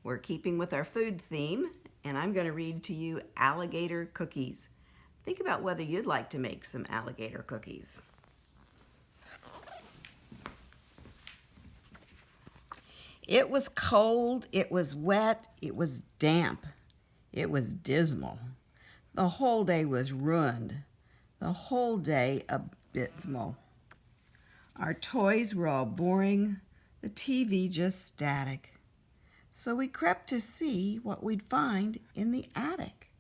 We're keeping with our food theme, and I'm going to read to you Alligator Cookies. Think about whether you'd like to make some alligator cookies. It was cold, it was wet, it was damp, it was dismal. The whole day was ruined, the whole day abysmal. Our toys were all boring, the TV just static. So we crept to see what we'd find in the attic.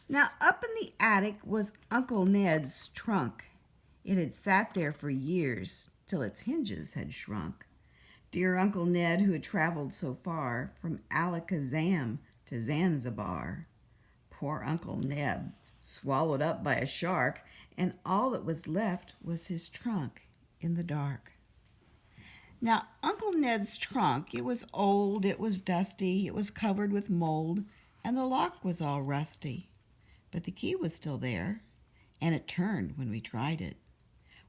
Now, up in the attic was Uncle Ned's trunk. It had sat there for years, till its hinges had shrunk. Dear Uncle Ned, who had traveled so far, from Alakazam to Zanzibar. Poor Uncle Ned, swallowed up by a shark, and all that was left was his trunk in the dark. Now, Uncle Ned's trunk, it was old, it was dusty, it was covered with mold, and the lock was all rusty. But the key was still there, and it turned when we tried it.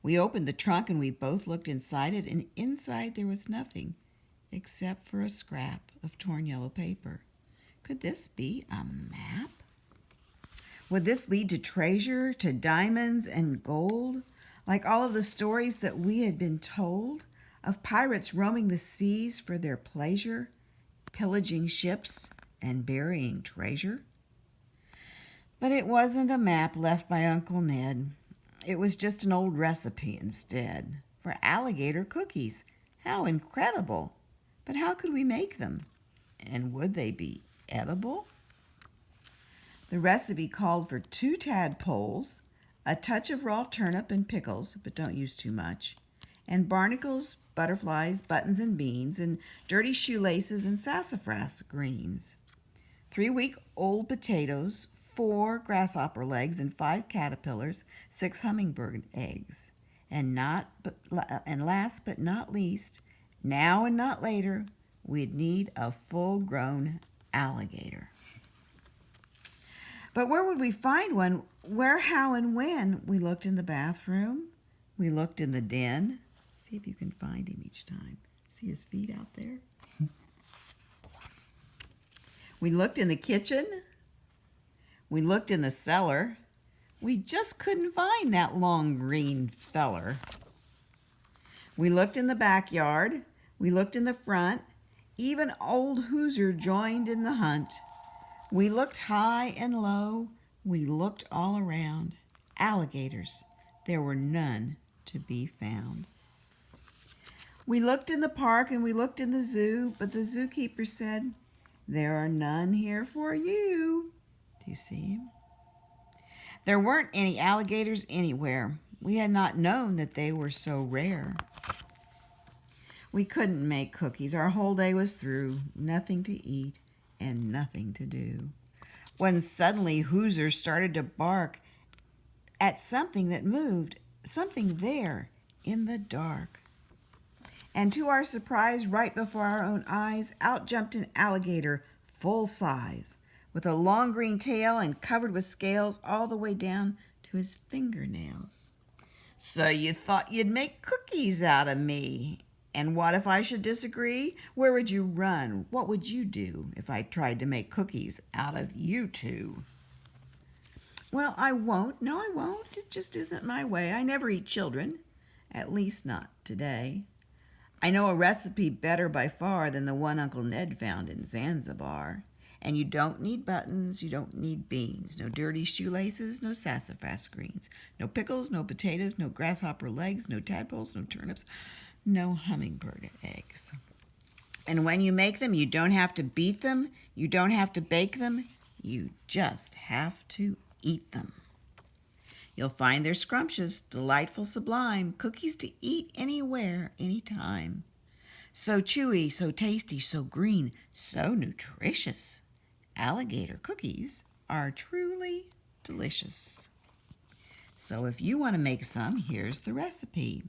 We opened the trunk and we both looked inside it, and inside there was nothing except for a scrap of torn yellow paper. Could this be a map? Would this lead to treasure, to diamonds and gold, like all of the stories that we had been told of pirates roaming the seas for their pleasure, pillaging ships and burying treasure? But it wasn't a map left by Uncle Ned. It was just an old recipe instead for alligator cookies. How incredible! But how could we make them? And would they be edible? The recipe called for 2 tadpoles, a touch of raw turnip and pickles, but don't use too much, and barnacles, butterflies, buttons and beans, and dirty shoelaces and sassafras greens. 3-week-old potatoes, 4 grasshopper legs, and 5 caterpillars, 6 hummingbird eggs. And last but not least, now and not later, we'd need a full-grown alligator. But where would we find one? Where, how, and when? We looked in the bathroom. We looked in the den. See if you can find him each time. See his feet out there? We looked in the kitchen. We looked in the cellar. We just couldn't find that long green feller. We looked in the backyard. We looked in the front. Even old Hoosier joined in the hunt. We looked high and low. We looked all around. Alligators, there were none to be found. We looked in the park and we looked in the zoo, but the zookeeper said, "There are none here for you." Do you see him? There weren't any alligators anywhere. We had not known that they were so rare. We couldn't make cookies. Our whole day was through. Nothing to eat and nothing to do. When suddenly Hoosier started to bark at something that moved, something there in the dark. And to our surprise, right before our own eyes, out jumped an alligator full size, with a long green tail and covered with scales all the way down to his fingernails. "So you thought you'd make cookies out of me? And what if I should disagree? Where would you run? What would you do if I tried to make cookies out of you two?" "Well, I won't. No, I won't. It just isn't my way. I never eat children. At least not today. I know a recipe better by far than the one Uncle Ned found in Zanzibar. And you don't need buttons, you don't need beans, no dirty shoelaces, no sassafras greens, no pickles, no potatoes, no grasshopper legs, no tadpoles, no turnips, no hummingbird eggs. And when you make them, you don't have to beat them, you don't have to bake them, you just have to eat them. You'll find they're scrumptious, delightful, sublime, cookies to eat anywhere, anytime. So chewy, so tasty, so green, so nutritious. Alligator cookies are truly delicious. So if you want to make some, here's the recipe.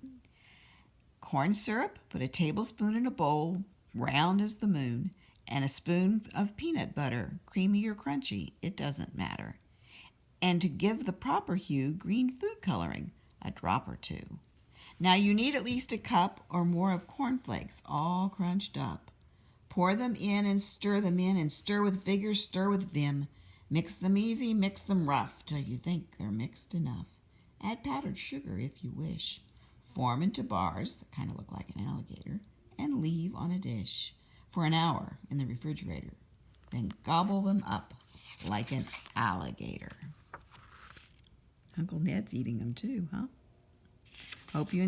Corn syrup, put a tablespoon in a bowl, round as the moon, and a spoon of peanut butter, creamy or crunchy, it doesn't matter. And to give the proper hue, green food coloring, a drop or 2. Now you need at least a cup or more of cornflakes, all crunched up. Pour them in and stir them in and stir with vigor, stir with vim. Mix them easy, mix them rough till you think they're mixed enough. Add powdered sugar if you wish. Form into bars that kind of look like an alligator and leave on a dish for an hour in the refrigerator. Then gobble them up like an alligator. Uncle Ned's eating them too, huh? Hope you